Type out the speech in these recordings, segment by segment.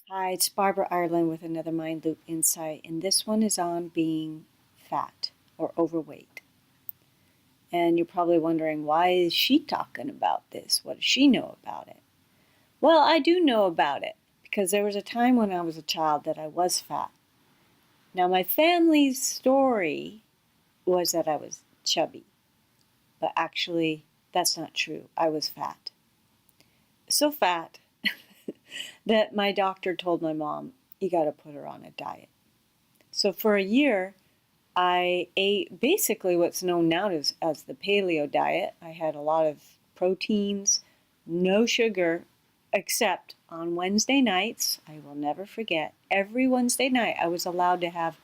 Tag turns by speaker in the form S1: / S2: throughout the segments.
S1: Hi, it's Barbara Ireland with another Mind Loop Insight, and this one is on being fat or overweight. And you're probably wondering, why is she talking about this? What does she know about it? Well, I do know about it because there was a time when I was a child that I was fat. Now, my family's story was that I was chubby, but actually, that's not true. I was fat. So fat that my doctor told my mom, you got to put her on a diet. So for a year, I ate basically what's known now as the paleo diet. I had a lot of proteins, no sugar, except on Wednesday nights. I will never forget. Every Wednesday night, I was allowed to have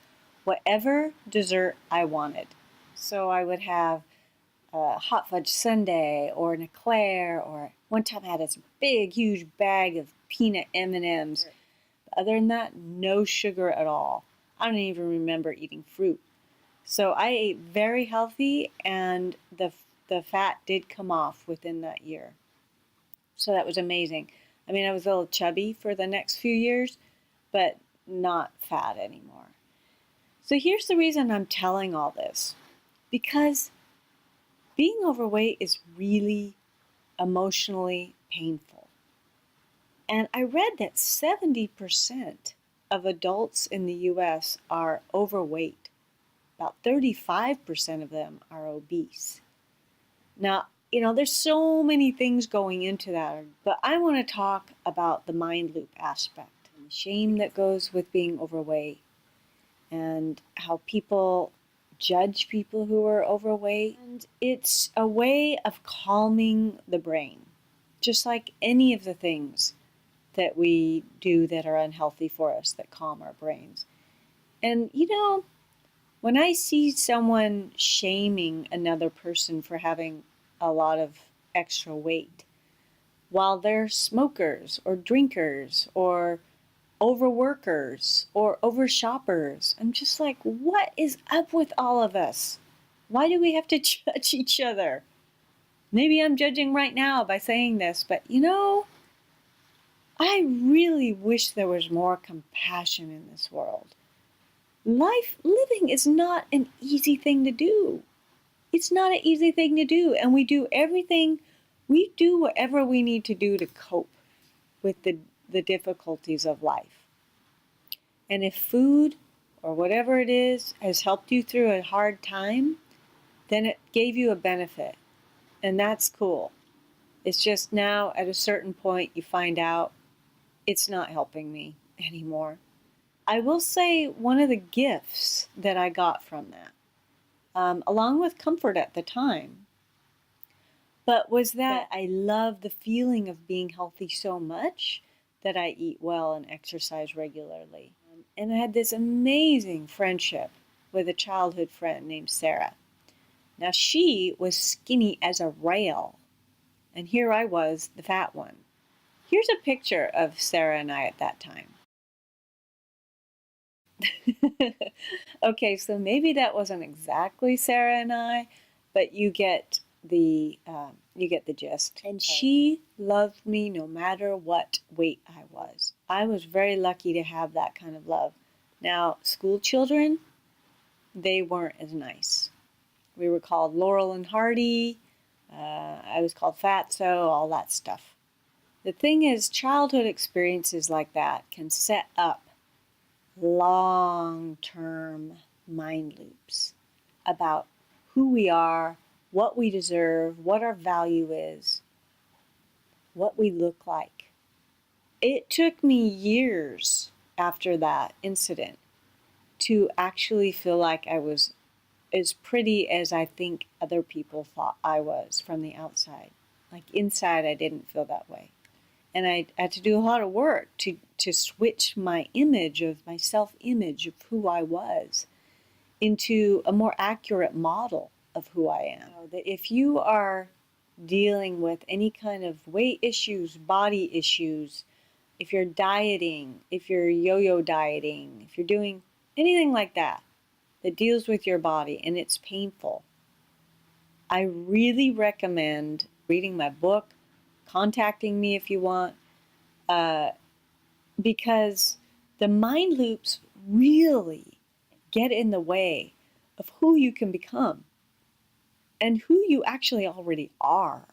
S1: whatever dessert I wanted. So I would have a hot fudge sundae or an eclair, or one time I had this big, huge bag of peanut M&Ms. Other than that, no sugar at all. I don't even remember eating fruit. So I ate very healthy, and the fat did come off within that year. So that was amazing. I mean, I was a little chubby for the next few years, but not fat anymore. So here's the reason I'm telling all this. Because being overweight is really emotionally painful. And I read that 70% of adults in the US are overweight. About 35% of them are obese. Now, there's so many things going into that, but I want to talk about the mind loop aspect and the shame that goes with being overweight and how people judge people who are overweight. And it's a way of calming the brain, just like any of the things that we do that are unhealthy for us that calm our brains. And when I see someone shaming another person for having a lot of extra weight while they're smokers or drinkers or overworkers or overshoppers, I'm just like, what is up with all of us? Why do we have to judge each other? Maybe I'm judging right now by saying this, but I really wish there was more compassion in this world. Living is not an easy thing to do. It's not an easy thing to do. And we do whatever we need to do to cope with the difficulties of life. And if food or whatever it is has helped you through a hard time, then it gave you a benefit. And that's cool. It's just now at a certain point you find out it's not helping me anymore. I will say one of the gifts that I got from that, along with comfort at the time, but was that I love the feeling of being healthy so much that I eat well and exercise regularly. And I had this amazing friendship with a childhood friend named Sarah. Now, she was skinny as a rail, and here I was, the fat one. Here's a picture of Sarah and I at that time. Okay, so maybe that wasn't exactly Sarah and I, but you get the gist. And she loved me no matter what weight I was. I was very lucky to have that kind of love. Now, school children, they weren't as nice. We were called Laurel and Hardy. I was called Fatso, all that stuff. The thing is, childhood experiences like that can set up long-term mind loops about who we are, what we deserve, what our value is, what we look like. It took me years after that incident to actually feel like I was as pretty as I think other people thought I was from the outside. Like inside, I didn't feel that way. And I had to do a lot of work to switch my self-image of who I was into a more accurate model of who I am. That if you are dealing with any kind of weight issues, body issues, if you're dieting, if you're yo-yo dieting, if you're doing anything like that deals with your body and it's painful, I really recommend reading my book, contacting me if you want. because the mind loops really get in the way of who you can become and who you actually already are.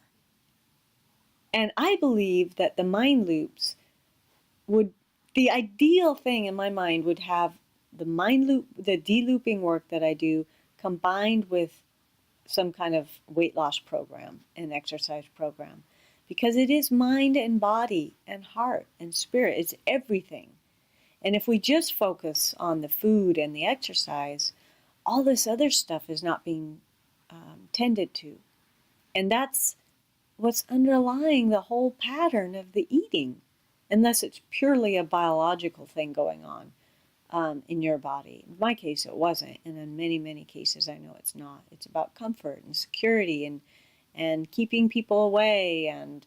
S1: And I believe that the mind loops would, the ideal thing in my mind would have the mind loop, the de-looping work that I do combined with some kind of weight loss program and exercise program, because it is mind and body and heart and spirit. It's everything. And if we just focus on the food and the exercise, all this other stuff is not being tended to. And that's what's underlying the whole pattern of the eating, unless it's purely a biological thing going on in your body. In my case, it wasn't. And in many, many cases, I know it's not. It's about comfort and security and keeping people away and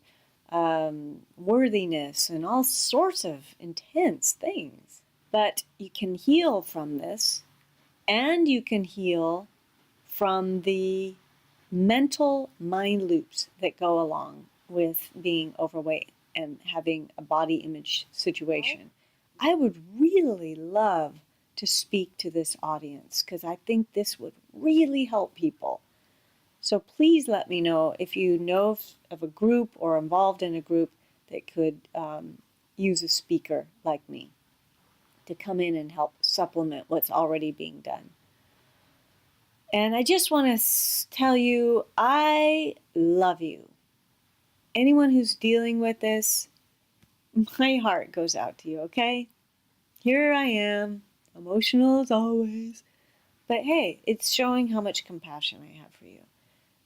S1: worthiness and all sorts of intense things. But you can heal from this, and you can heal from the mental mind loops that go along with being overweight and having a body image situation. I would really love to speak to this audience because I think this would really help people. So please let me know if you know of a group or involved in a group that could use a speaker like me to come in and help supplement what's already being done. And I just want to tell you, I love you. Anyone who's dealing with this, my heart goes out to you, okay? Here I am, emotional as always. But hey, it's showing how much compassion I have for you.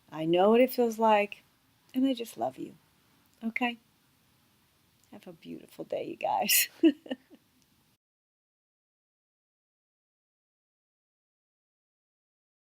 S1: I know what it feels like, and I just love you, okay? Have a beautiful day, you guys.